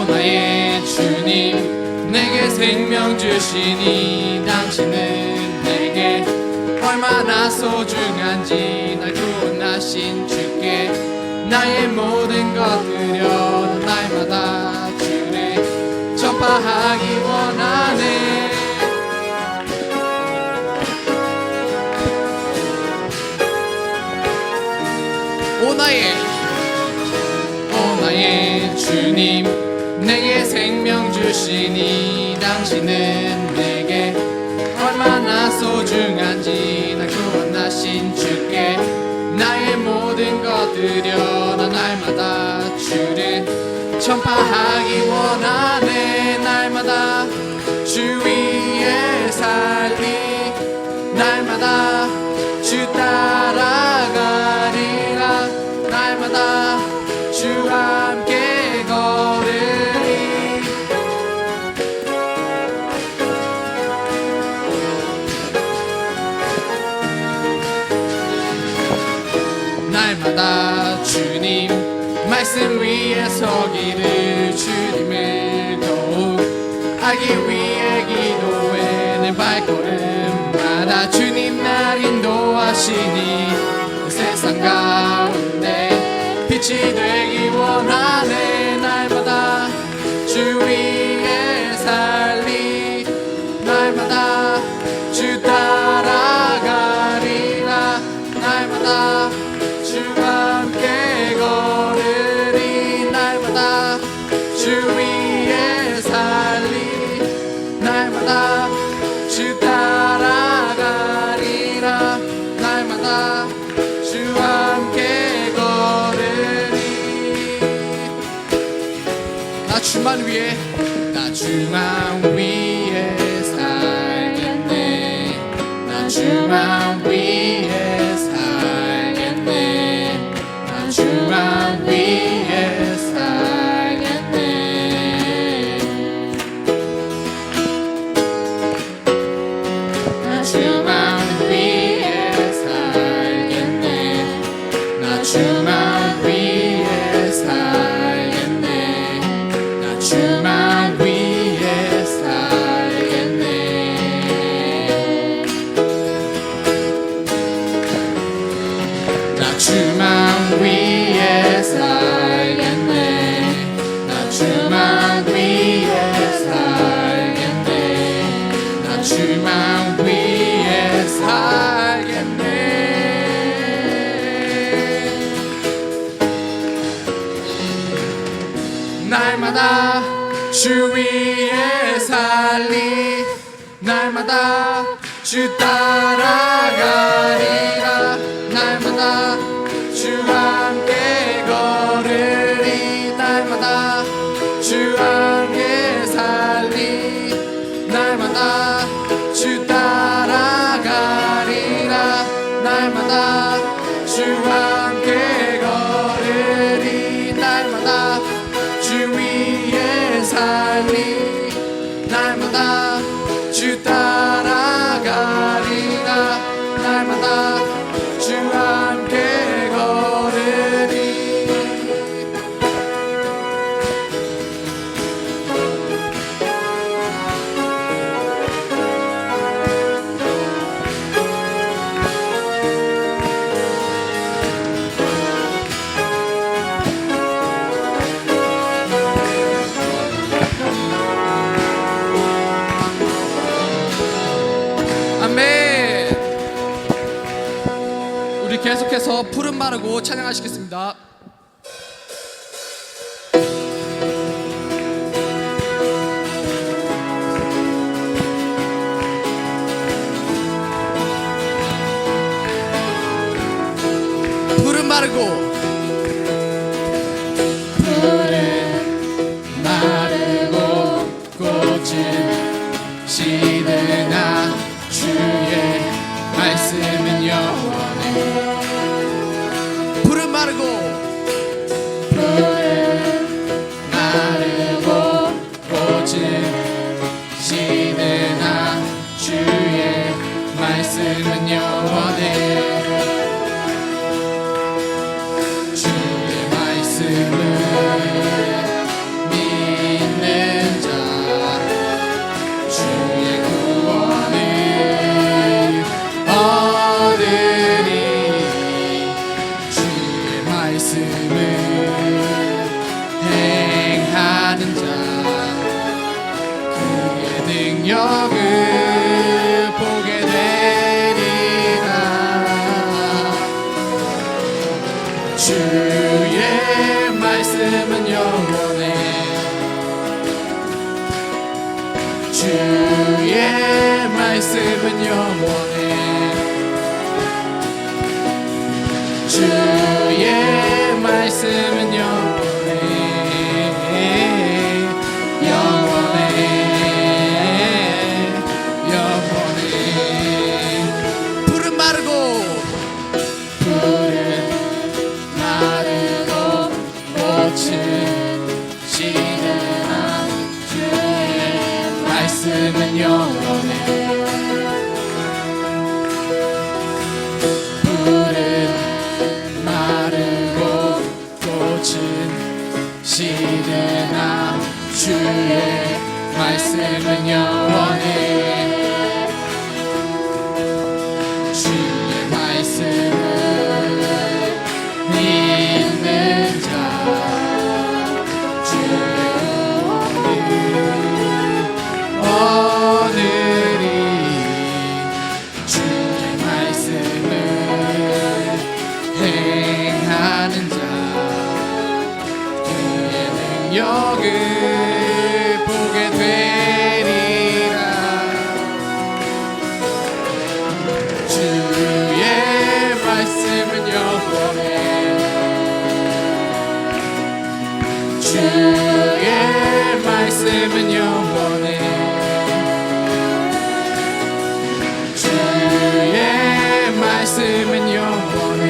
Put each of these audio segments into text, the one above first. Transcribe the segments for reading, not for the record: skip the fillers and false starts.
나의 주님 내게 생명 주시니 당신은 내게 얼마나 소중한지 날 구원하신 주께 나의 모든 것 드려 날마다 주를 전파하기 원하네. 오 나의 주님 내게 생명 주시니 당신은 내게 얼마나 소중한지 날 구원하신 주께 나의 모든 것 드려 나 날마다 주를 전파하기 원하네. 날마다 주 위에 살리 날마다 주 따라가리라 날마다 주 함께 걸으리. 날마다 주님 말씀 위에 서기를 주님을 더욱 알기 위해 기도해. 내 발걸음마다 주님 날 인도하시니 그 세상 가운데 빛이 되기 원하네. 날마다 주 위에 살리 날마다 주 따라가리라 날마다 주 함께 걸으리. 날마다 주 위에 살리 날마다 주 따라가리라 날마다 주 함께 걸으리. 나 주만 위해 살겠네. 나 주만 위해 살겠네. 나 주만 위해 살겠네. 나 주만 위해 살겠네. 나 주만 위해 살겠네. 나 주만 위해 살겠네. 나 주만 위해 살겠네. 나 주만 위해 살겠네. 나 주만 위해 살겠네. 날마다 주 위에 살리 날마다 주 따라가리라 날마다 주 함께 걸으리. 날마다 주 함께 살리 날마다 주 따라가리라 날마다 주 함께 걸으리. 날마다 주 위에 살리 날마다 주 따라가리라 날마다 주 함께 걸으리. 아멘. 우리 계속해서 푸른 마르고 찬양하시겠습니다. 푸른 마르고 꽃은 시드나 주의 말씀은 영원해. 푸른 마르고 꽃은 시드나 주의 말씀은 영원해. 능력을 보게 되리라. 주의 말씀은 영원해. 주의 말씀은 영원해. 주의 말씀은 영원해. 영원해. 영원해. 풀은 마르고 꽃은 시드나 주의 말씀은 영원해. 풀은 마르고 꽃은 시드나 주의 말씀은 영원해. 주의 말씀을 믿는 자 주의 오늘이 주의 말씀을 행하는 자 그의 능력을 보게 되리라. 주의 말씀은 영원해. 주의 말씀은 영원해. 주의 말씀은 영원해.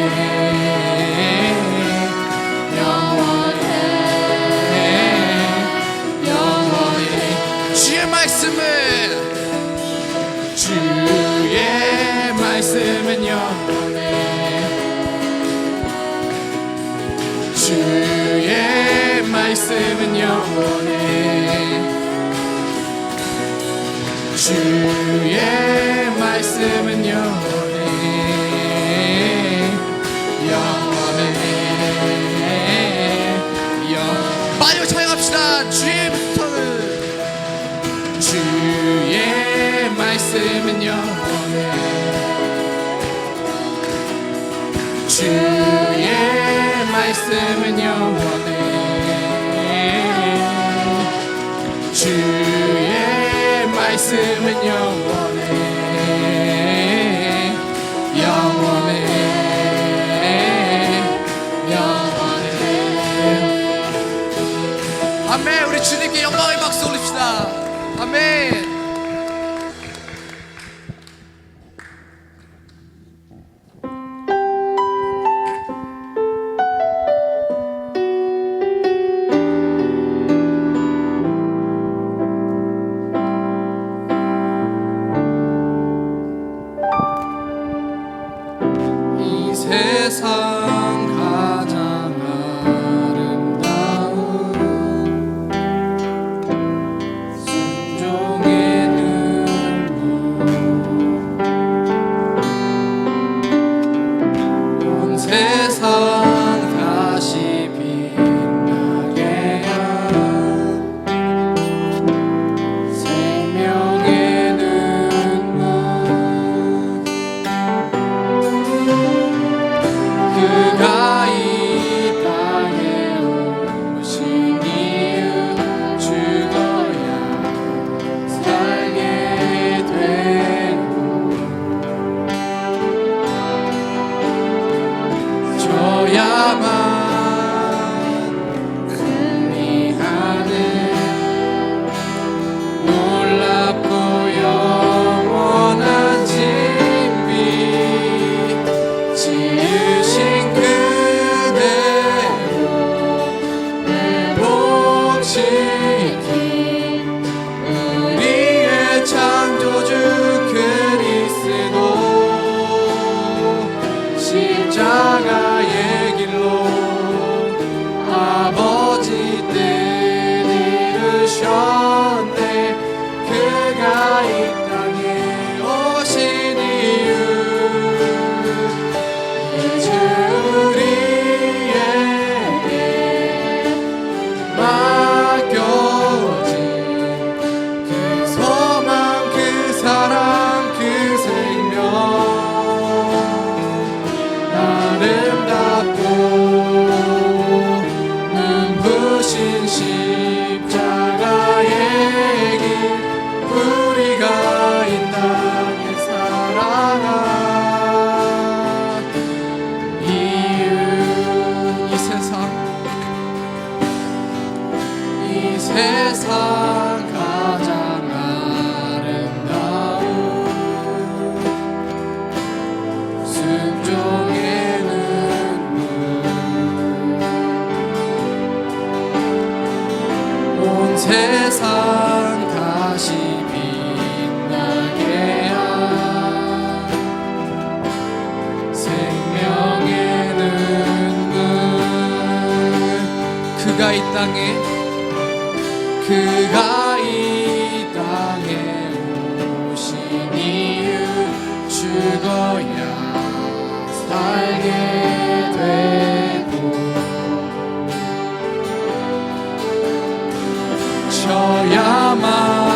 영원해. 영원해. 주의 말씀은 주의 말씀은 영원해. 주의 말씀은 영원해. 주의 말씀은 영원해. 영원해. 많이 찬양합시다. 주의 부터는 주의 말씀은 영원해. 주의 말씀은 영원해. 주의 말씀은 영원해. 영원해. 영원해. 아멘. 우리 주님께 영광의 박수 올립시다. 아멘. 세상 가장 아름다운 순종의 눈물 온 세상 다시 빛나게 한 생명의 눈물 그가 이 땅에 오신 이유 죽어야 살게 되고 저야만 승리하는 놀랍고 영원한 진비 지으신 우리의 창조주 그리스도 십자가의 길로 아버지 뜻 이루셨네. 그가 이 땅에 오신 이유 이제 우리에게 맡겨 세상 가장 아름다운 순종의 눈물 온 세상 다시 빛나게 한 생명의 눈물 그가 이 땅에 오신 이유 죽어야 살게 되고 져야만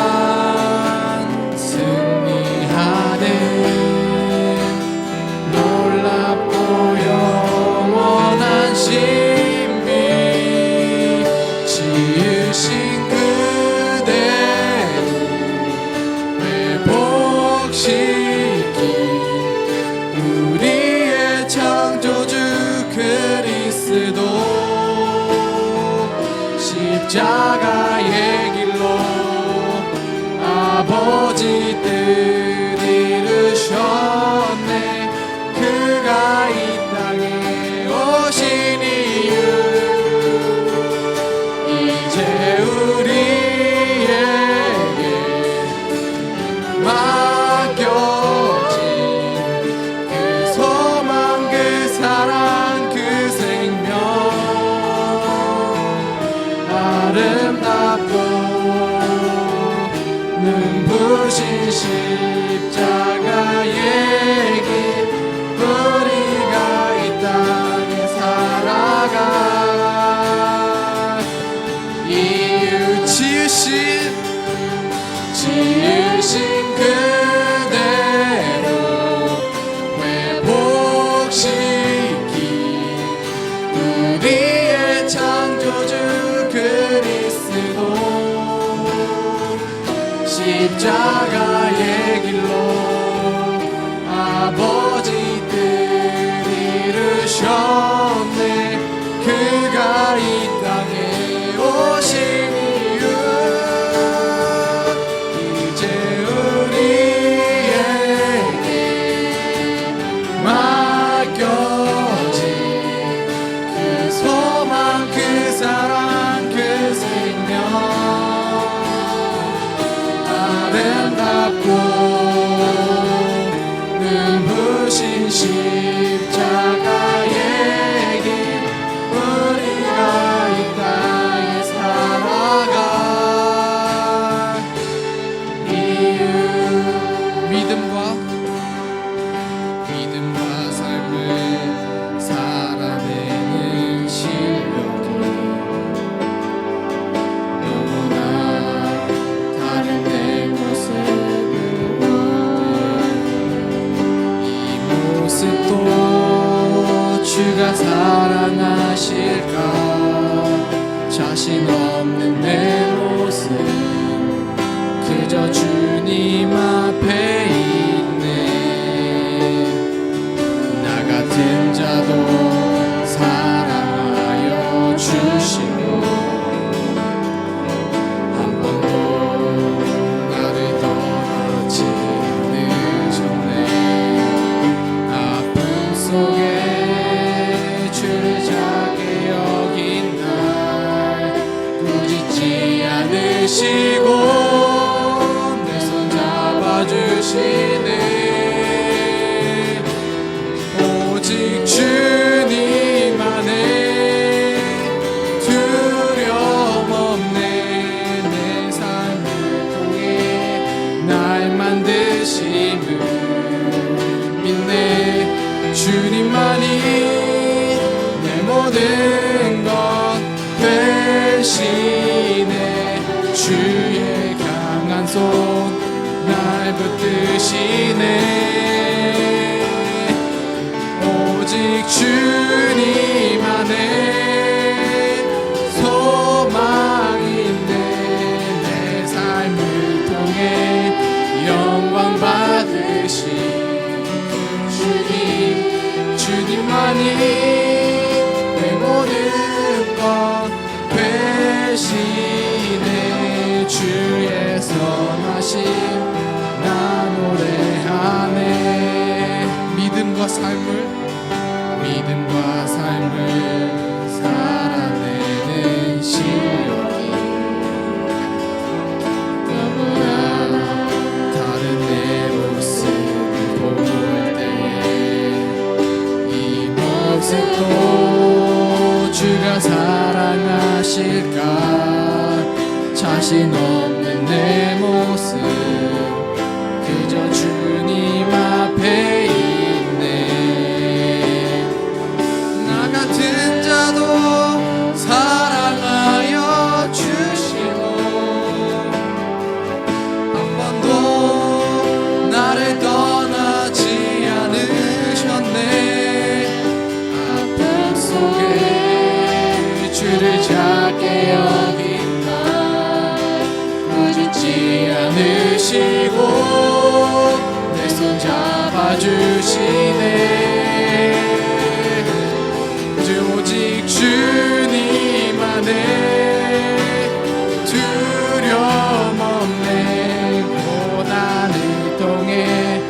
승리하는 놀랍고 영원한 신비 지으신 우리의 창조주 그리스도 십자가의 길로 아버지 뜻 이루셨네 그가 이 땅에 오신 이유 이제 우리에게 맡겨진 그 소망 그 사랑 그 생명 아름답고 눈부신 십자가의 길 우리가 이 땅에 살아가 이유 지으신 그대로 회복시킨 우리의 창조주 그리스도 십자가의 길로 아버지 뜻 이루셨네 그가 이 땅에 오신 이유 이제 우리에게 맡겨진 그 소망 그 사랑 그 생명 아름답고 눈부신 십자가의 길 우리가 이 땅에 살아가 이유 믿음과 삶을 살아내는 실력이 너무나 다른 내 모습을 이 모습도 주가 사랑하실까 자신 없는 내 모습 그저 주님 앞에 있네 나 같은 자도 사랑하여 주시고 한 번도 나를 떠나지 않으셨네 아픔 속에 주를 작게 여긴 날 꾸짖지 않으시고 내 손 잡아주시네 오직 주님만의 두려움 없네 내 삶을 통해 날 만드심을 믿네 주님만이 내 모든 것 되시네 주의 강한 손 날 붙드시네 오직 주님 안에 소망인데 내 삶을 통해 영광 받으신 주님만이 내 모든 것 되시네 떠나신 나 노래하네. 믿음과 삶을 살아내는 실력이 너무나 다른 내 모습을 볼 때 이 모습도 주가 사랑하실까. 자신 없는 내 모습 그저 주님 앞에 있네. 나 같은 자도 사랑하여 주시고 한 번도 나를 떠나지 않으셨네. 아픔 속에 주를 작게 여긴 나 꾸짖지 않으시고 내 손 잡아주시네. 오직 주님 안에 두려움 없네. 고난을 통해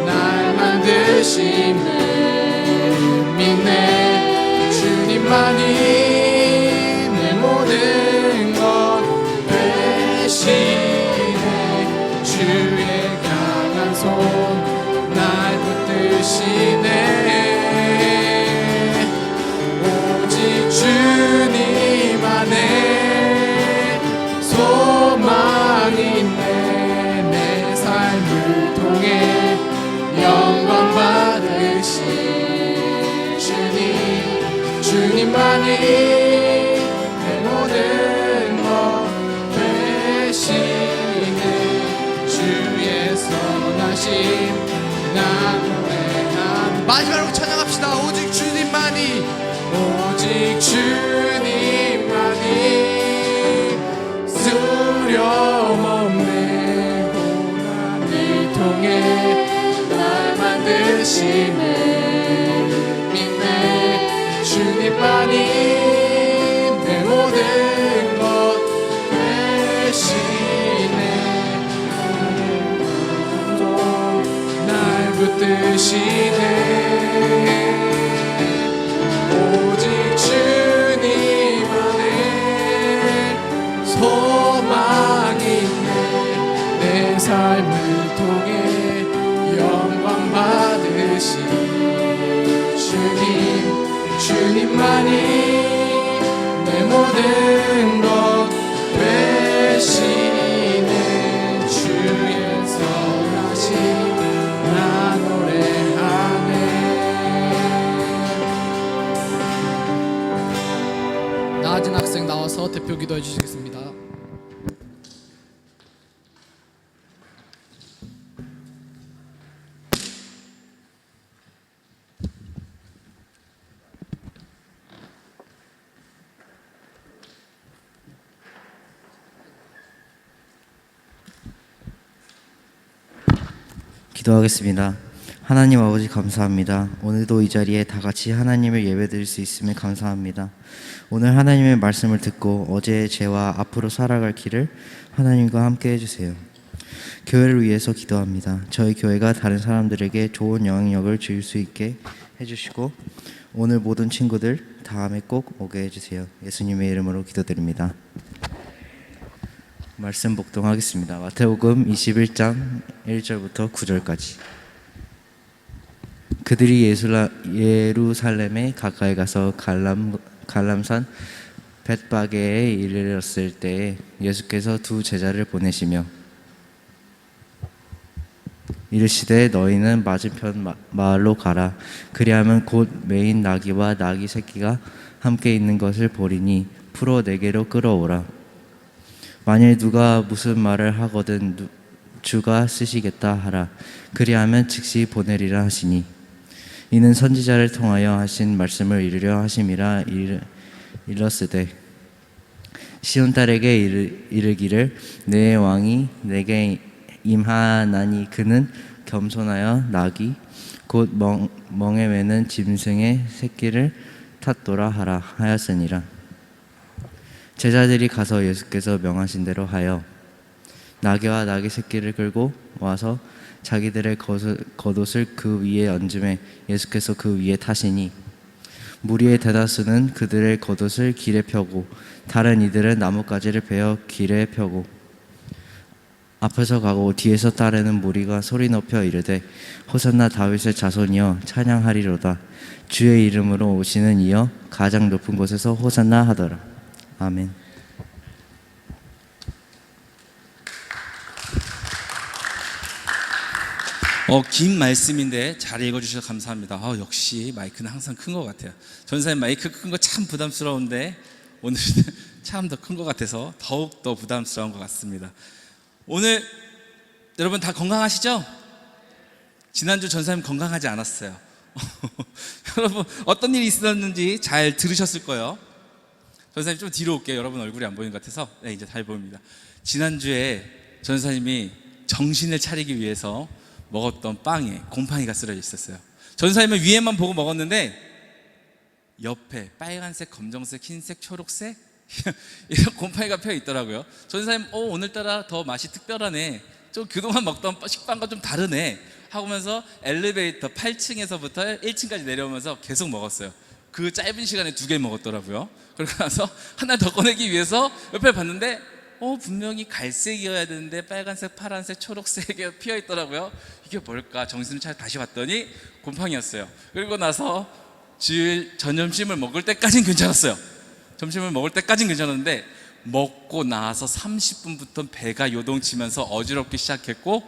날 만드심을 믿네. 주님만이 내 모든 것 되시네. 주의 강한 손 날 붙드시네. 오직 주님 안에 소망이 있네. 내 삶을 통해 영광 받으신 주님만이 내 모든 것 되시네. 주의 선하심 나 노래한. 마지막으로 찬양합시다. 오직 주님만이 두려움 없네. 고난을 통해 날 만드심을 믿네. 주님만이 내 모든 것 되시네. 날 붙드시네. 오직 주님 안에 소망이 있네. 내 삶을 통해 영광 받으신 주님만이 내 모든 것 되시네. 주의 선하심 나 노래하네. 나아진 학생 나와서 대표 기도해 주시겠습니다. 기도하겠습니다. 하나님 아버지 감사합니다. 오늘도 이 자리에 다 같이 하나님을 예배드릴 수 있음에 감사합니다. 오늘 하나님의 말씀을 듣고 어제의 죄와 앞으로 살아갈 길을 하나님과 함께 해주세요. 교회를 위해서 기도합니다. 저희 교회가 다른 사람들에게 좋은 영향력을 줄 수 있게 해주시고 오늘 모든 친구들 다음에 꼭 오게 해주세요. 예수님의 이름으로 기도드립니다. 말씀 복동하겠습니다. 마태복음 21장 1절부터 9절까지. 그들이 예루살렘에 가까이 가서 갈람산 벳바게에 이르렀을 때에 예수께서 두 제자를 보내시며 이르시되 너희는 맞은편 마을로 가라. 그리하면 곧 메인 나귀와 나귀 새끼가 함께 있는 것을 보리니 풀어 내게로 끌어오라. 만일 누가 무슨 말을 하거든 주가 쓰시겠다 하라. 그리하면 즉시 보내리라 하시니 이는 선지자를 통하여 하신 말씀을 이루려 하심이라. 일렀으되 시온 딸에게 이르기를 내 왕이 내게 임하나니 그는 겸손하여 나귀 곧 멍에 매는 짐승의 새끼를 탔도라 하라 하였으니라. 제자들이 가서 예수께서 명하신 대로 하여 나귀와 나귀 새끼를 끌고 와서 자기들의 겉옷을 그 위에 얹음에 예수께서 그 위에 타시니 무리의 대다수는 그들의 겉옷을 길에 펴고 다른 이들은 나뭇가지를 베어 길에 펴고 앞에서 가고 뒤에서 따르는 무리가 소리 높여 이르되 호산나 다윗의 자손이여 찬양하리로다. 주의 이름으로 오시는 이여 가장 높은 곳에서 호산나 하더라. 아멘. 긴 말씀인데 잘 읽어주셔서 감사합니다. 역시 마이크는 항상 큰 것 같아요. 전사님 마이크 큰 거 참 부담스러운데 오늘은 참 더 큰 것 같아서 더욱 더 부담스러운 것 같습니다. 오늘 여러분 다 건강하시죠? 지난주 전사님 건강하지 않았어요. 여러분 어떤 일이 있었는지 잘 들으셨을 거예요. 전사님 좀 뒤로 올게요. 여러분 얼굴이 안 보이는 것 같아서. 네, 이제 잘 보입니다. 지난주에 전사님이 정신을 차리기 위해서 먹었던 빵에 곰팡이가 쓰러져 있었어요. 전사님은 위에만 보고 먹었는데 옆에 빨간색, 검정색, 흰색, 초록색 이런 곰팡이가 펴 있더라고요. 전사님 오늘따라 더 맛이 특별하네, 좀 그동안 먹던 식빵과 좀 다르네 하면서 엘리베이터 8층에서부터 1층까지 내려오면서 계속 먹었어요. 그 짧은 시간에 2개 먹었더라고요. 그러고 나서 하나 더 꺼내기 위해서 옆에 봤는데 분명히 갈색이어야 되는데 빨간색, 파란색, 초록색이 피어 있더라고요. 이게 뭘까? 정신을 차려 다시 봤더니 곰팡이였어요. 그리고 나서 주일 점심을 먹을 때까지는 괜찮았어요. 점심을 먹을 때까지는 괜찮았는데 먹고 나서 30분부터 배가 요동치면서 어지럽기 시작했고,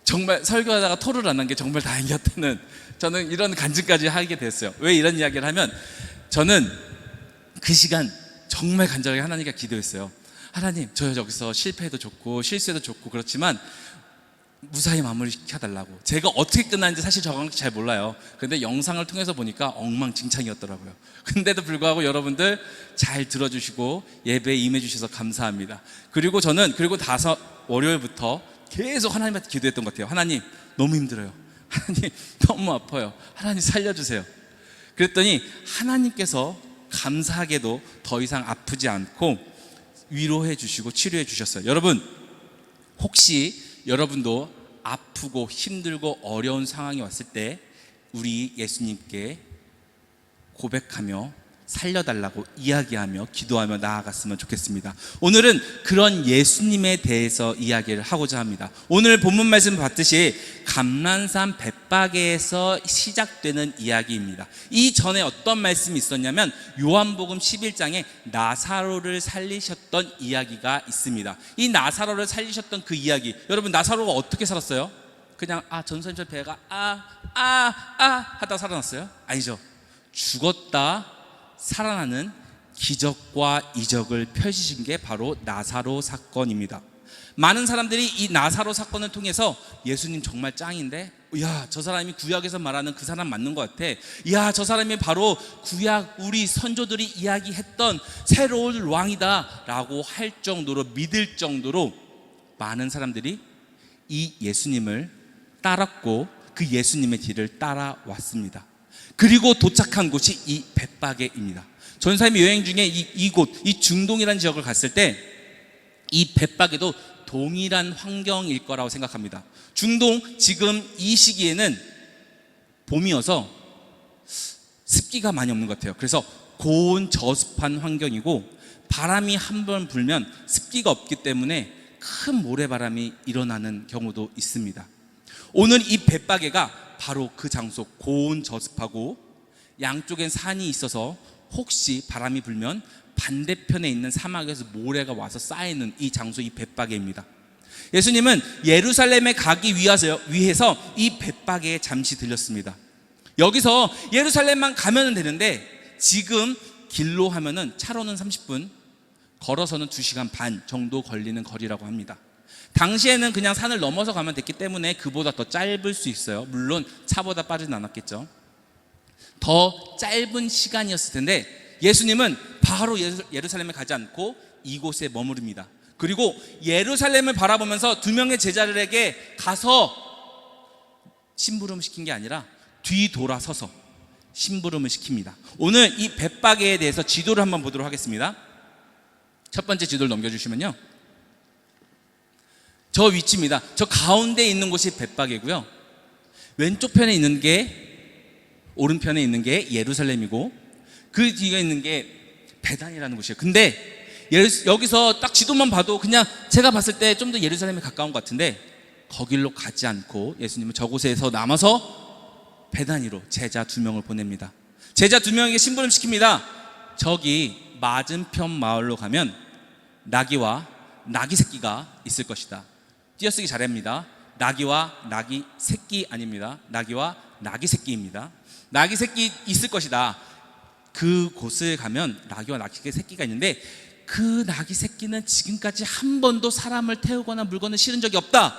정말 설교하다가 토를 안 한 게 정말 다행이었다는, 저는 이런 간증까지 하게 됐어요. 왜 이런 이야기를 하면, 저는 그 시간 정말 간절하게 하나님께 기도했어요. 하나님, 저 여기서 실패해도 좋고 실수해도 좋고 그렇지만 무사히 마무리 시켜달라고. 제가 어떻게 끝났는지 사실 정확히 잘 몰라요. 근데 영상을 통해서 보니까 엉망진창이었더라고요. 근데도 불구하고 여러분들 잘 들어주시고 예배에 임해주셔서 감사합니다. 그리고 저는 다섯 월요일부터 계속 하나님한테 기도했던 것 같아요. 하나님, 너무 힘들어요. 하나님, 너무 아파요. 하나님 살려주세요. 그랬더니 하나님께서 감사하게도 더 이상 아프지 않고 위로해 주시고 치료해 주셨어요. 여러분, 혹시 여러분도 아프고 힘들고 어려운 상황이 왔을 때 우리 예수님께 고백하며 살려달라고 이야기하며 기도하며 나아갔으면 좋겠습니다. 오늘은 그런 예수님에 대해서 이야기를 하고자 합니다. 오늘 본문 말씀 봤듯이 감난산 벳바게에서 시작되는 이야기입니다. 이 전에 어떤 말씀이 있었냐면 요한복음 11장에 나사로를 살리셨던 이야기가 있습니다. 이 나사로를 살리셨던 그 이야기, 여러분 나사로가 어떻게 살았어요? 그냥 전선처럼 배가 하다가 살아났어요? 아니죠. 죽었다 살아나는 기적과 이적을 펼치신 게 바로 나사로 사건입니다. 많은 사람들이 이 나사로 사건을 통해서 예수님 정말 짱인데, 저 사람이 구약에서 말하는 그 사람 맞는 것 같아, 저 사람이 바로 구약 우리 선조들이 이야기했던 새로운 왕이다 라고 할 정도로, 믿을 정도로 많은 사람들이 이 예수님을 따랐고 그 예수님의 뒤를 따라왔습니다. 그리고 도착한 곳이 이 벳바게입니다. 전사님이 여행 중에 이곳, 이 중동이라는 지역을 갔을 때 이 벳바게도 동일한 환경일 거라고 생각합니다. 중동, 지금 이 시기에는 봄이어서 습기가 많이 없는 것 같아요. 그래서 고온 저습한 환경이고, 바람이 한 번 불면 습기가 없기 때문에 큰 모래바람이 일어나는 경우도 있습니다. 오늘 이 벳바게가 바로 그 장소, 고온 저습하고 양쪽엔 산이 있어서 혹시 바람이 불면 반대편에 있는 사막에서 모래가 와서 쌓이는 이 장소, 이 벳바게입니다. 예수님은 예루살렘에 가기 위해서 이 벳바게에 잠시 들렸습니다. 여기서 예루살렘만 가면 되는데 지금 길로 하면은 차로는 30분, 걸어서는 2시간 반 정도 걸리는 거리라고 합니다. 당시에는 그냥 산을 넘어서 가면 됐기 때문에 그보다 더 짧을 수 있어요. 물론 차보다 빠르진 않았겠죠. 더 짧은 시간이었을 텐데 예수님은 바로 예루살렘에 가지 않고 이곳에 머무릅니다. 그리고 예루살렘을 바라보면서 2명의 제자들에게 가서 심부름을 시킨 게 아니라 뒤돌아서서 심부름을 시킵니다. 오늘 이 벳바게에 대해서 지도를 한번 보도록 하겠습니다. 첫 번째 지도를 넘겨주시면요, 저 위치입니다. 저 가운데 있는 곳이 벳박이고요. 왼쪽 편에 있는 게, 오른편에 있는 게 예루살렘이고 그 뒤에 있는 게 베단이라는 곳이에요. 근데 여기서 딱 지도만 봐도 그냥 제가 봤을 때 좀 더 예루살렘에 가까운 것 같은데 거길로 가지 않고 예수님은 저곳에서 남아서 베다니로 제자 2명을 보냅니다. 제자 2명에게 심부름 시킵니다. 저기 맞은편 마을로 가면 나귀와 나귀 새끼가 있을 것이다. 띄어쓰기 잘합니다. 나귀와 나귀 새끼 아닙니다. 나귀와 나귀 새끼입니다. 나귀 새끼 있을 것이다. 그 곳을 가면 나귀와 나귀 새끼가 있는데 그 나귀 새끼는 지금까지 한 번도 사람을 태우거나 물건을 실은 적이 없다.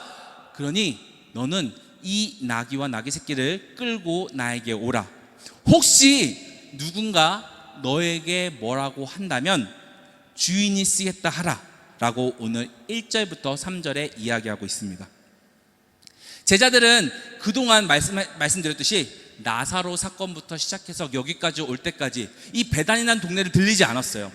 그러니 너는 이 나귀와 나귀 새끼를 끌고 나에게 오라. 혹시 누군가 너에게 뭐라고 한다면 주인이 쓰겠다 하라 라고 오늘 1절부터 3절에 이야기하고 있습니다. 제자들은 그동안 말씀드렸듯이 나사로 사건부터 시작해서 여기까지 올 때까지 이 베단이라는 동네를 들리지 않았어요.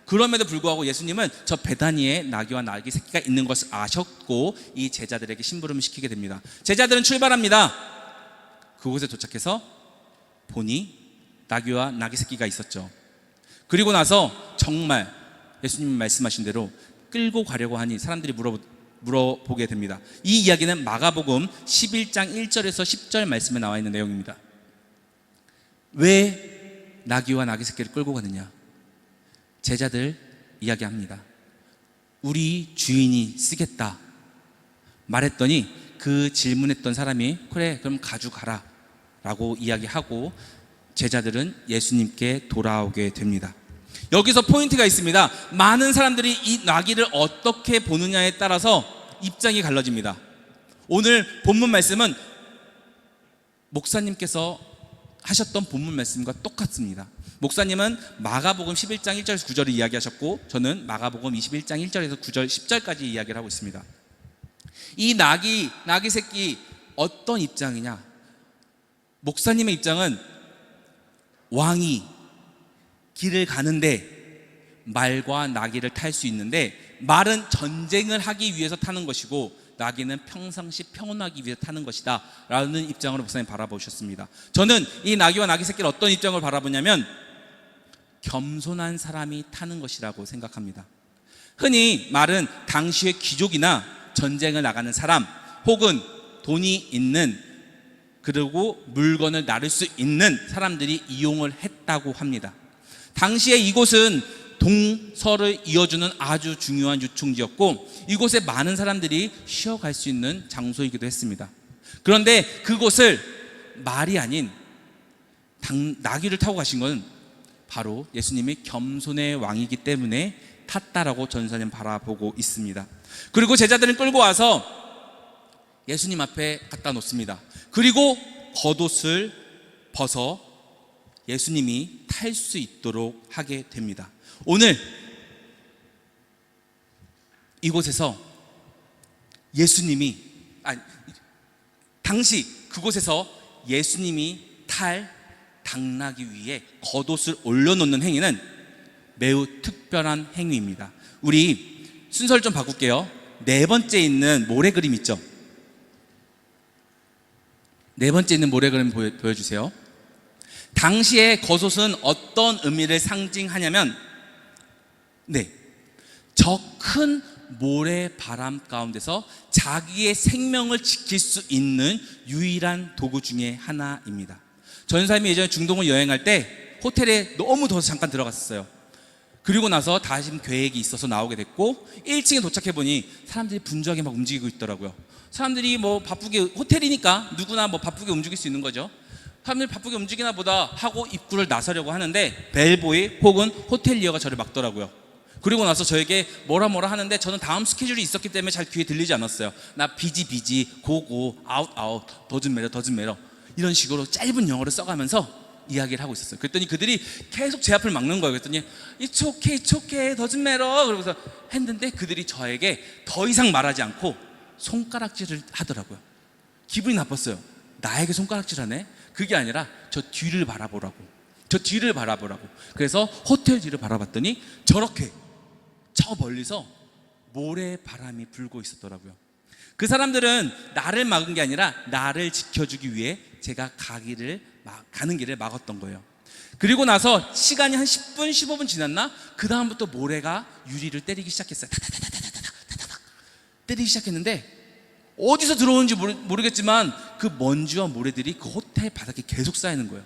그럼에도 불구하고 예수님은 저 베다니에 나귀와 나귀 새끼가 있는 것을 아셨고 이 제자들에게 심부름을 시키게 됩니다. 제자들은 출발합니다. 그곳에 도착해서 보니 나귀와 나귀 새끼가 있었죠. 그리고 나서 정말 예수님이 말씀하신 대로 끌고 가려고 하니 사람들이 물어보게 됩니다. 이 이야기는 마가복음 11장 1절에서 10절 말씀에 나와 있는 내용입니다. 왜 나귀와 나귀 새끼를 끌고 가느냐? 제자들 이야기합니다. 우리 주인이 쓰겠다 말했더니 그 질문했던 사람이 그래 그럼 가져가라 라고 이야기하고 제자들은 예수님께 돌아오게 됩니다. 여기서 포인트가 있습니다. 많은 사람들이 이 나귀를 어떻게 보느냐에 따라서 입장이 갈라집니다. 오늘 본문 말씀은 목사님께서 하셨던 본문 말씀과 똑같습니다. 목사님은 마가복음 11장 1절에서 9절을 이야기하셨고 저는 마가복음 21장 1절에서 9절 10절까지 이야기를 하고 있습니다. 이 나귀 새끼 어떤 입장이냐? 목사님의 입장은 왕이 길을 가는데 말과 나귀를 탈 수 있는데 말은 전쟁을 하기 위해서 타는 것이고 나귀는 평상시 평온하기 위해서 타는 것이다 라는 입장으로 목사님 바라보셨습니다. 저는 이 나귀와 나귀 새끼를 어떤 입장을 바라보냐면 겸손한 사람이 타는 것이라고 생각합니다. 흔히 말은 당시의 귀족이나 전쟁을 나가는 사람 혹은 돈이 있는 그리고 물건을 나를 수 있는 사람들이 이용을 했다고 합니다. 당시에 이곳은 동서를 이어주는 아주 중요한 유충지였고 이곳에 많은 사람들이 쉬어갈 수 있는 장소이기도 했습니다. 그런데 그곳을 말이 아닌 나귀를 타고 가신 건 바로 예수님이 겸손의 왕이기 때문에 탔다라고 전사님 바라보고 있습니다. 그리고 제자들은 끌고 와서 예수님 앞에 갖다 놓습니다. 그리고 겉옷을 벗어 예수님이 탈 수 있도록 하게 됩니다. 오늘 이곳에서 예수님이 당시 그곳에서 예수님이 탈 당나귀 위에 겉옷을 올려놓는 행위는 매우 특별한 행위입니다. 우리 순서를 좀 바꿀게요. 네 번째 있는 모래 그림 있죠? 네 번째 있는 모래 그림 보여주세요. 당시의 겉옷은 어떤 의미를 상징하냐면 저 큰 모래 바람 가운데서 자기의 생명을 지킬 수 있는 유일한 도구 중에 하나입니다. 전사님이 예전에 중동을 여행할 때 호텔에 너무 더워서 잠깐 들어갔었어요. 그리고 나서 다시 계획이 있어서 나오게 됐고 1층에 도착해 보니 사람들이 분주하게 막 움직이고 있더라고요. 사람들이 뭐 바쁘게 호텔이니까 누구나 뭐 바쁘게 움직일 수 있는 거죠. 사람들이 바쁘게 움직이나 보다 하고 입구를 나서려고 하는데 벨보이 혹은 호텔리어가 저를 막더라고요. 그리고 나서 저에게 뭐라 하는데 저는 다음 스케줄이 있었기 때문에 잘 귀에 들리지 않았어요. 나 비지 고고 아웃 더즌 매러 이런 식으로 짧은 영어를 써가면서 이야기를 하고 있었어요. 그랬더니 그들이 계속 제 앞을 막는 거예요. 그랬더니 It's okay 더즌 매러 그러면서 했는데 그들이 저에게 더 이상 말하지 않고 손가락질을 하더라고요. 기분이 나빴어요. 나에게 손가락질하네? 그게 아니라 저 뒤를 바라보라고. 그래서 호텔 뒤를 바라봤더니 저렇게 저 멀리서 모래 바람이 불고 있었더라고요. 그 사람들은 나를 막은 게 아니라 나를 지켜주기 위해 제가 가는 길을 막았던 거예요. 그리고 나서 시간이 한 10분, 15분 지났나? 그 다음부터 모래가 유리를 때리기 시작했어요. 타타타타타타타타타 때리기 시작했는데 어디서 들어오는지 모르겠지만 그 먼지와 모래들이 그 호텔 바닥에 계속 쌓이는 거예요.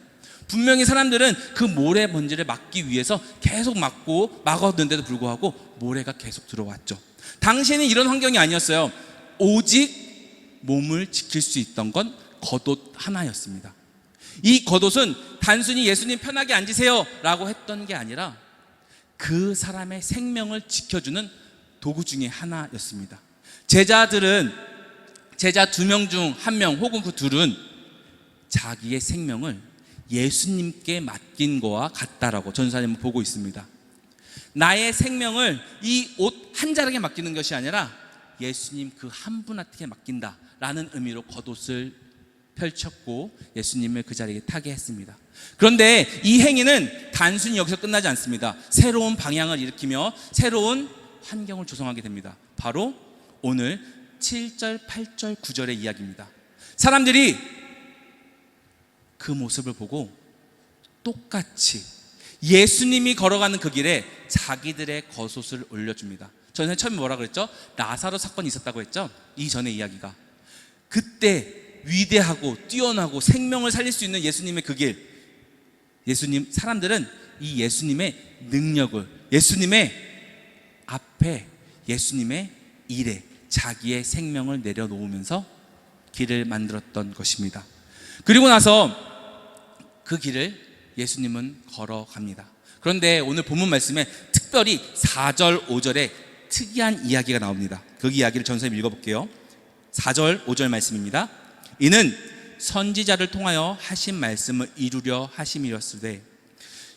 분명히 사람들은 그 모래 먼지를 막기 위해서 계속 막았는데도 불구하고 모래가 계속 들어왔죠. 당시에는 이런 환경이 아니었어요. 오직 몸을 지킬 수 있던 건 겉옷 하나였습니다. 이 겉옷은 단순히 예수님 편하게 앉으세요 라고 했던 게 아니라 그 사람의 생명을 지켜주는 도구 중에 하나였습니다. 제자 2명 중 1명 혹은 그 둘은 자기의 생명을 예수님께 맡긴 거와 같다라고 전사님은 보고 있습니다. 나의 생명을 이 옷 한 자락에 맡기는 것이 아니라 예수님 그 한 분한테 맡긴다라는 의미로 겉옷을 펼쳤고 예수님을 그 자리에 타게 했습니다. 그런데 이 행위는 단순히 여기서 끝나지 않습니다. 새로운 방향을 일으키며 새로운 환경을 조성하게 됩니다. 바로 오늘 7절, 8절, 9절의 이야기입니다. 사람들이 그 모습을 보고 똑같이 예수님이 걸어가는 그 길에 자기들의 겉옷을 올려줍니다. 저는 처음에 뭐라 그랬죠? 라사로 사건이 있었다고 했죠? 이전의 이야기가. 그때 위대하고 뛰어나고 생명을 살릴 수 있는 예수님의 그 길, 사람들은 이 예수님의 능력을, 예수님의 앞에, 예수님의 일에 자기의 생명을 내려놓으면서 길을 만들었던 것입니다. 그리고 나서 그 길을 예수님은 걸어갑니다. 그런데 오늘 본문 말씀에 특별히 4절, 5절에 특이한 이야기가 나옵니다. 그 이야기를 전선생님 읽어볼게요. 4절, 5절 말씀입니다. 이는 선지자를 통하여 하신 말씀을 이루려 하심이었으되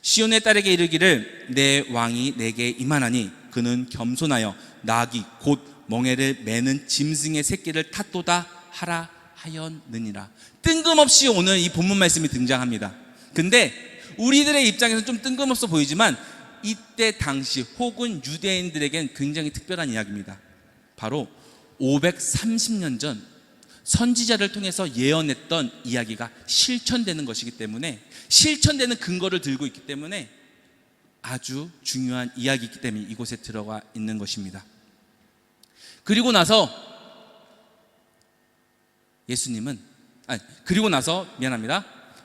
시온의 딸에게 이르기를 내 왕이 내게 임하나니 그는 겸손하여 나귀 곧 멍에를 매는 짐승의 새끼를 탓도다 하라 하였느니라. 뜬금없이 오늘 이 본문 말씀이 등장합니다. 근데 우리들의 입장에서는 좀 뜬금없어 보이지만 이때 당시 혹은 유대인들에겐 굉장히 특별한 이야기입니다. 바로 530년 전 선지자를 통해서 예언했던 이야기가 실천되는 것이기 때문에, 실천되는 근거를 들고 있기 때문에 아주 중요한 이야기이기 때문에 이곳에 들어가 있는 것입니다. 그리고 나서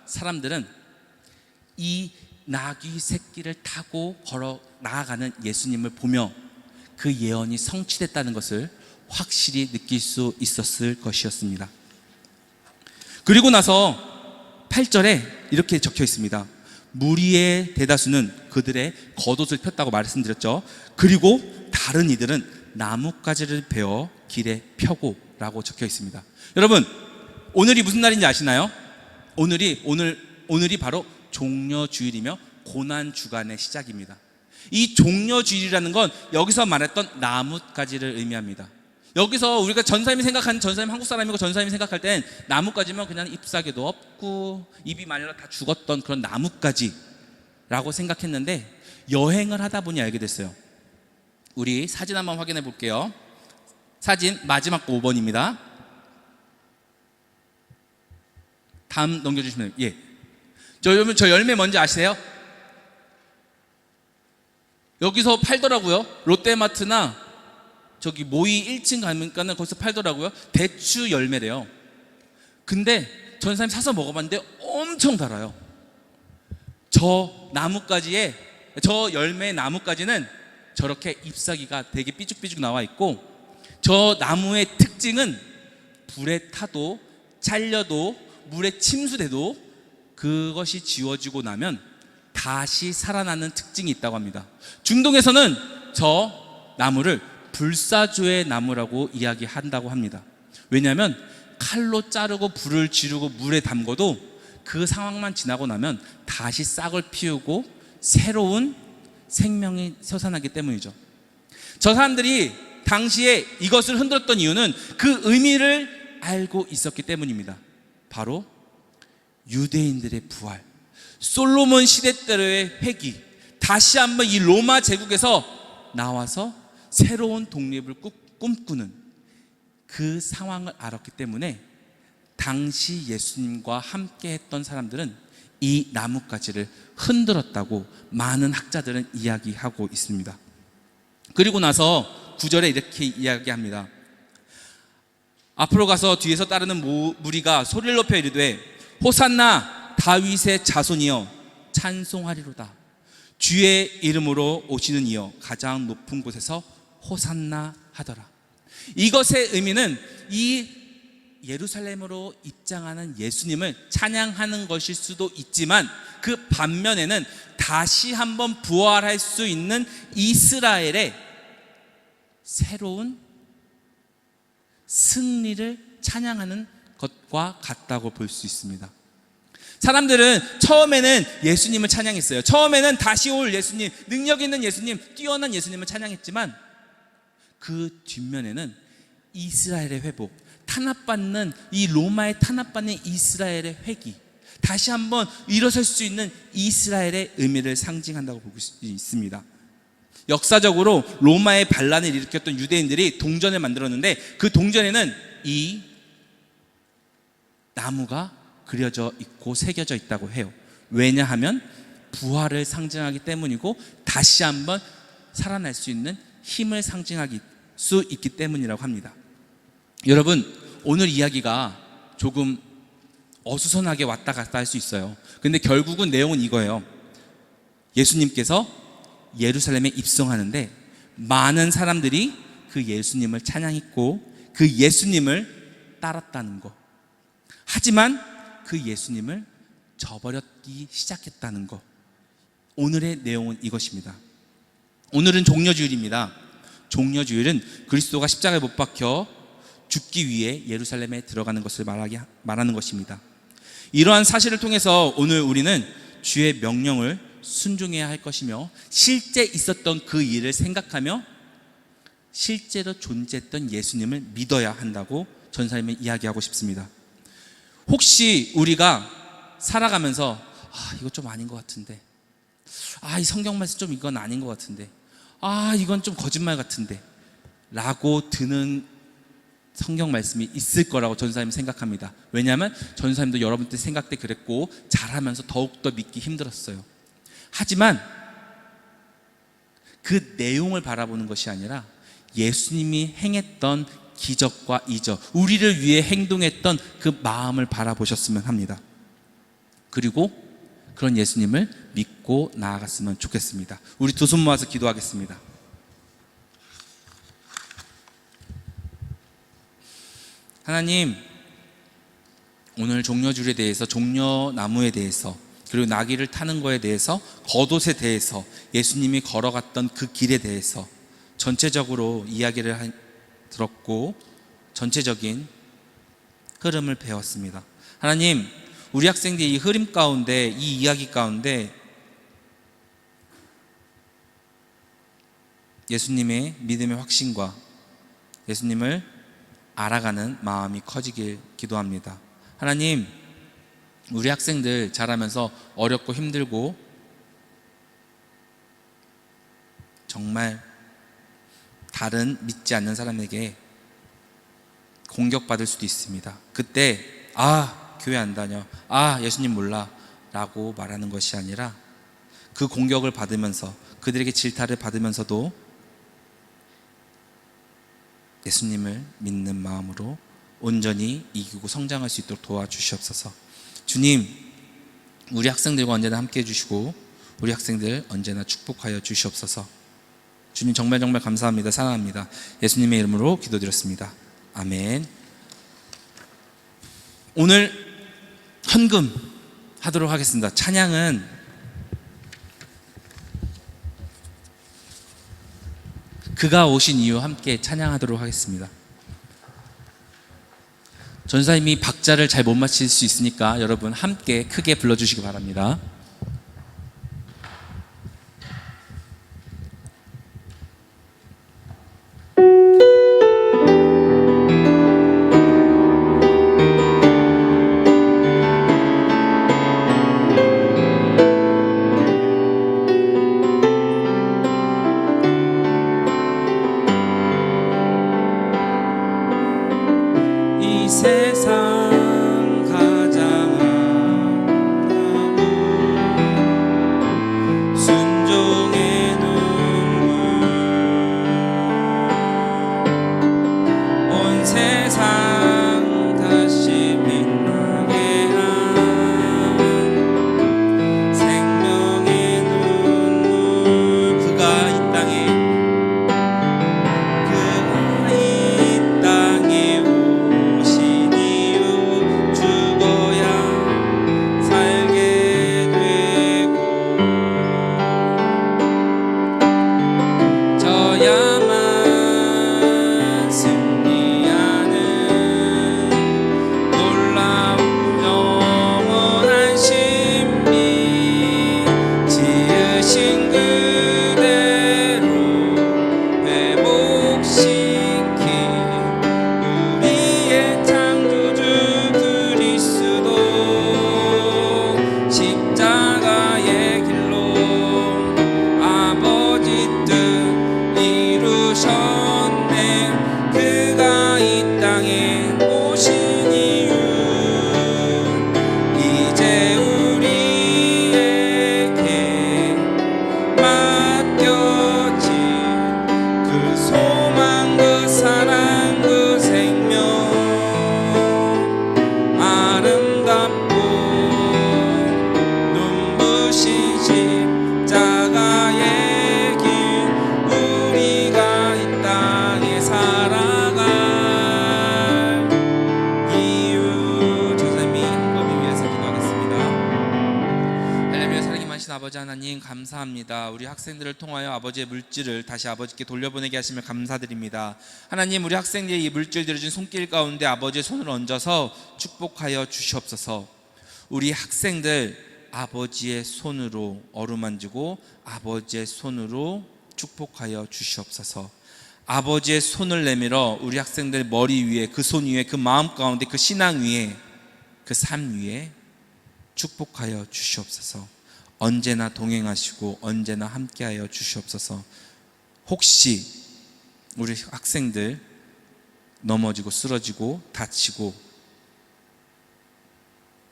사람들은 이 나귀 새끼를 타고 걸어 나아가는 예수님을 보며 그 예언이 성취됐다는 것을 확실히 느낄 수 있었을 것이었습니다. 그리고 나서 8절에 이렇게 적혀 있습니다. 무리의 대다수는 그들의 겉옷을 폈다고 말씀드렸죠. 그리고 다른 이들은 나뭇가지를 베어 길에 펴고 라고 적혀 있습니다. 여러분, 오늘이 무슨 날인지 아시나요? 오늘이 바로 종려주일이며 고난주간의 시작입니다. 이 종려주일이라는 건 여기서 말했던 나뭇가지를 의미합니다. 여기서 우리가 전사님이 생각하는, 전사님 한국 사람이고 전사님이 생각할 땐 나뭇가지면 그냥 잎사귀도 없고 입이 말려 다 죽었던 그런 나뭇가지라고 생각했는데 여행을 하다 보니 알게 됐어요. 우리 사진 한번 확인해 볼게요. 사진 마지막 거 5번입니다. 다음 넘겨주시면 돼요. 여러분 저 열매 뭔지 아세요? 여기서 팔더라고요. 롯데마트나 저기 모이 1층 가면은 거기서 팔더라고요. 대추 열매래요. 근데 전사님 사서 먹어봤는데 엄청 달아요. 저 열매 나뭇가지는 저렇게 잎사귀가 되게 삐죽삐죽 나와 있고, 저 나무의 특징은 불에 타도 잘려도 물에 침수돼도 그것이 지워지고 나면 다시 살아나는 특징이 있다고 합니다. 중동에서는 저 나무를 불사조의 나무라고 이야기한다고 합니다. 왜냐하면 칼로 자르고 불을 지르고 물에 담궈도 그 상황만 지나고 나면 다시 싹을 피우고 새로운 생명이 솟아나기 때문이죠. 저 사람들이 당시에 이것을 흔들었던 이유는 그 의미를 알고 있었기 때문입니다. 바로 유대인들의 부활, 솔로몬 시대 때의 회귀, 다시 한번 이 로마 제국에서 나와서 새로운 독립을 꿈꾸는 그 상황을 알았기 때문에 당시 예수님과 함께 했던 사람들은 이 나뭇가지를 흔들었다고 많은 학자들은 이야기하고 있습니다. 그리고 나서 9절에 이렇게 이야기합니다. 앞으로 가서 뒤에서 따르는 무리가 소리를 높여 이르되 호산나 다윗의 자손이여 찬송하리로다. 주의 이름으로 오시는 이여 가장 높은 곳에서 호산나 하더라. 이것의 의미는 이 예루살렘으로 입장하는 예수님을 찬양하는 것일 수도 있지만 그 반면에는 다시 한번 부활할 수 있는 이스라엘의 새로운 승리를 찬양하는 것과 같다고 볼 수 있습니다. 사람들은 처음에는 예수님을 찬양했어요. 처음에는 다시 올 예수님, 능력 있는 예수님, 뛰어난 예수님을 찬양했지만 그 뒷면에는 이스라엘의 회복, 탄압받는 이 로마의 탄압받는 이스라엘의 회기, 다시 한번 일어설 수 있는 이스라엘의 의미를 상징한다고 볼 수 있습니다. 역사적으로 로마의 반란을 일으켰던 유대인들이 동전을 만들었는데 그 동전에는 이 나무가 그려져 있고 새겨져 있다고 해요. 왜냐하면 부활을 상징하기 때문이고 다시 한번 살아날 수 있는 힘을 상징할 수 있기 때문이라고 합니다. 여러분, 오늘 이야기가 조금 어수선하게 왔다 갔다 할 수 있어요. 근데 결국은 내용은 이거예요. 예수님께서 예루살렘에 입성하는데 많은 사람들이 그 예수님을 찬양했고 그 예수님을 따랐다는 거. 하지만 그 예수님을 저버렸기 시작했다는 거. 오늘의 내용은 이것입니다. 오늘은 종려주일입니다. 종려주일은 그리스도가 십자가에 못 박혀 죽기 위해 예루살렘에 들어가는 것을 말하는 것입니다. 이러한 사실을 통해서 오늘 우리는 주의 명령을 순종해야 할 것이며 실제 있었던 그 일을 생각하며 실제로 존재했던 예수님을 믿어야 한다고 전사님은 이야기하고 싶습니다. 혹시 우리가 살아가면서 이거 좀 아닌 것 같은데, 이 성경 말씀 좀 이건 아닌 것 같은데, 이건 좀 거짓말 같은데 라고 드는 성경 말씀이 있을 거라고 전사님은 생각합니다. 왜냐하면 전사님도 여러분 때 생각 때 그랬고 잘하면서 더욱더 믿기 힘들었어요. 하지만 그 내용을 바라보는 것이 아니라 예수님이 행했던 기적과 이적, 우리를 위해 행동했던 그 마음을 바라보셨으면 합니다. 그리고 그런 예수님을 믿고 나아갔으면 좋겠습니다. 우리 두 손 모아서 기도하겠습니다. 하나님, 오늘 종려줄에 대해서, 종려나무에 대해서, 그리고 나귀를 타는 거에 대해서, 겉옷에 대해서, 예수님이 걸어갔던 그 길에 대해서 전체적으로 이야기를 들었고 전체적인 흐름을 배웠습니다. 하나님, 우리 학생들이 이 흐름 가운데, 이 이야기 가운데 예수님의 믿음의 확신과 예수님을 알아가는 마음이 커지길 기도합니다. 하나님, 우리 학생들 자라면서 어렵고 힘들고 정말 다른 믿지 않는 사람에게 공격받을 수도 있습니다. 그때 교회 안 다녀, 예수님 몰라 라고 말하는 것이 아니라 그 공격을 받으면서 그들에게 질타를 받으면서도 예수님을 믿는 마음으로 온전히 이기고 성장할 수 있도록 도와주시옵소서. 주님, 우리 학생들과 언제나 함께 해주시고 우리 학생들 언제나 축복하여 주시옵소서. 주님, 정말 감사합니다. 사랑합니다. 예수님의 이름으로 기도드렸습니다. 아멘. 오늘 헌금 하도록 하겠습니다. 찬양은 그가 오신 이유 함께 찬양하도록 하겠습니다. 전사님이 박자를 잘 못 맞힐 수 있으니까 여러분 함께 크게 불러주시기 바랍니다. 세상 가장 아름다운 순종의 눈물 온 세상 다시 빛나게 한 생명의 눈물 그가 이 땅에 오신 이유 죽어야 살게 되고 저야만 승리하는 놀라운 영원한 신비 지으신 그대로 회복시킨 우리의 창조주 그리스도 십자가의 길로 아버지 뜻 이루셨네 그가 이 땅에 오신 이유 이제 우리에게 맡겨진 그 소망 그 사랑 그 생명 아름답고 눈부신 십자가의 길 우리가 이 땅에 살아갈 이유 조사님이 한밤을 위해서 기도하겠습니다. 할렐루야. 사랑이 많으신 아버지 하나님 감사합니다. 우리 학생들을 통하여 아버지의 물질을 다시 아버지께 돌려보내게 하시며 감사드립니다. 하나님 우리 학생들이 이 물질들을 준 손길 가운데 아버지의 손을 얹어서 축복하여 주시옵소서. 우리 학생들 아버지의 손으로 어루만지고 아버지의 손으로 축복하여 주시옵소서. 아버지의 손을 내밀어 우리 학생들 머리 위에 그 손 위에 그 마음 가운데 그 신앙 위에 그 삶 위에 축복하여 주시옵소서. 언제나 동행하시고 언제나 함께하여 주시옵소서. 혹시 우리 학생들 넘어지고 쓰러지고 다치고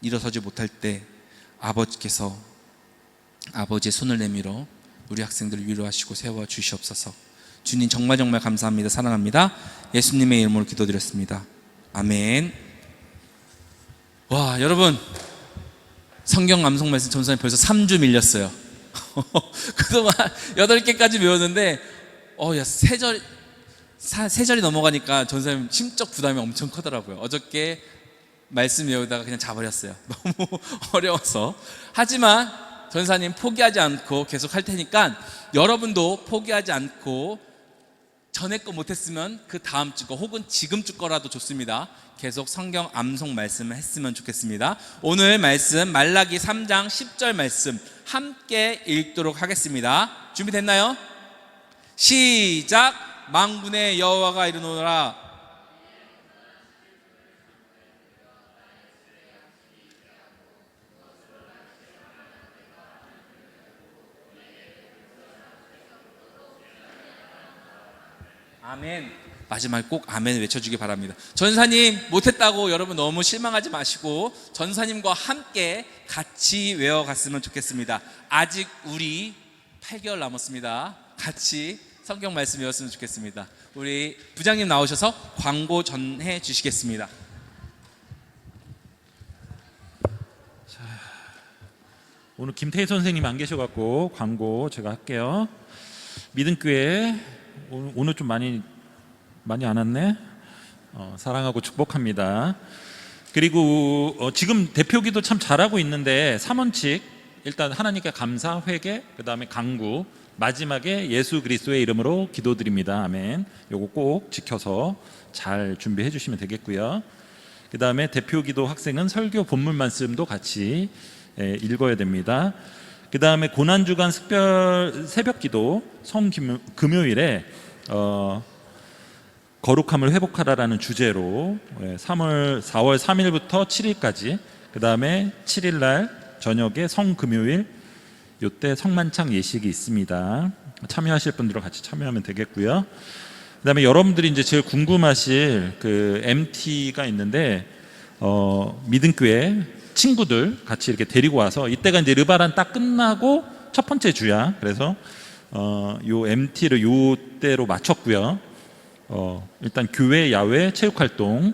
일어서지 못할 때 아버지께서 아버지의 손을 내밀어 우리 학생들을 위로하시고 세워 주시옵소서. 주님 정말 감사합니다. 사랑합니다. 예수님의 이름으로 기도드렸습니다. 아멘. 와, 여러분 성경 암송 말씀 전사님 벌써 3주 밀렸어요. 그동안 8개까지 외웠는데 야, 세 절이 넘어가니까 전사님 심적 부담이 엄청 크더라고요. 어저께 말씀 외우다가 그냥 자버렸어요. 너무 어려워서. 하지만 전사님 포기하지 않고 계속 할 테니까 여러분도 포기하지 않고 전에 거 못했으면 그 다음 주 거 혹은 지금 주 거라도 좋습니다. 계속 성경 암송 말씀을 했으면 좋겠습니다. 오늘 말씀 말라기 3장 10절 말씀 함께 읽도록 하겠습니다. 준비됐나요? 시작. 만군의 여호와가 이르노라 아멘. 마지막에 꼭 아멘 외쳐주기 바랍니다. 전사님 못했다고 여러분 너무 실망하지 마시고 전사님과 함께 같이 외워갔으면 좋겠습니다. 아직 우리 8개월 남았습니다. 같이 성경 말씀 외웠으면 좋겠습니다. 우리 부장님 나오셔서 광고 전해 주시겠습니다. 오늘 김태희 선생님 안 계셔갖고 광고 제가 할게요. 믿음교회 오늘 좀 많이 안 왔네. 사랑하고 축복합니다. 그리고 지금 대표기도 참 잘하고 있는데 3원칙 일단 하나님께 감사, 회개, 그 다음에 강구, 마지막에 예수 그리스도의 이름으로 기도드립니다. 아멘. 요거 꼭 지켜서 잘 준비해 주시면 되겠고요. 그 다음에 대표기도 학생은 설교 본문 말씀도 같이 읽어야 됩니다. 그 다음에 고난주간 새벽기도 성금요일에 거룩함을 회복하라라는 주제로 4월 3일부터 7일까지, 그 다음에 7일날 저녁에 성금요일 요때 성만찬 예식이 있습니다. 참여하실 분들은 같이 참여하면 되겠고요. 그다음에 여러분들이 이제 제일 궁금하실 그 MT가 있는데 믿음교회 친구들 같이 이렇게 데리고 와서 이때가 이제 르바란 딱 끝나고 첫 번째 주야. 그래서 요 MT를 요 때로 맞췄고요. 일단 교회 야외 체육 활동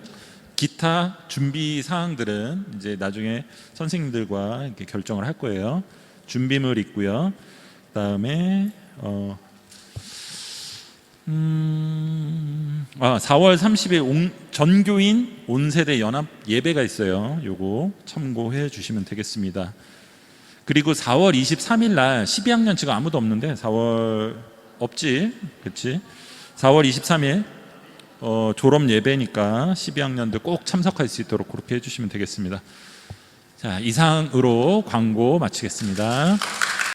기타 준비 사항들은 이제 나중에 선생님들과 이렇게 결정을 할 거예요. 준비물 있고요. 그다음에 4월 30일 전교인 온세대 연합 예배가 있어요. 요거 참고해 주시면 되겠습니다. 그리고 4월 23일 날 12학년 지금 아무도 없는데 4월 없지, 그렇지? 4월 23일 졸업 예배니까 12학년들 꼭 참석할 수 있도록 그렇게 해주시면 되겠습니다. 자, 이상으로 광고 마치겠습니다.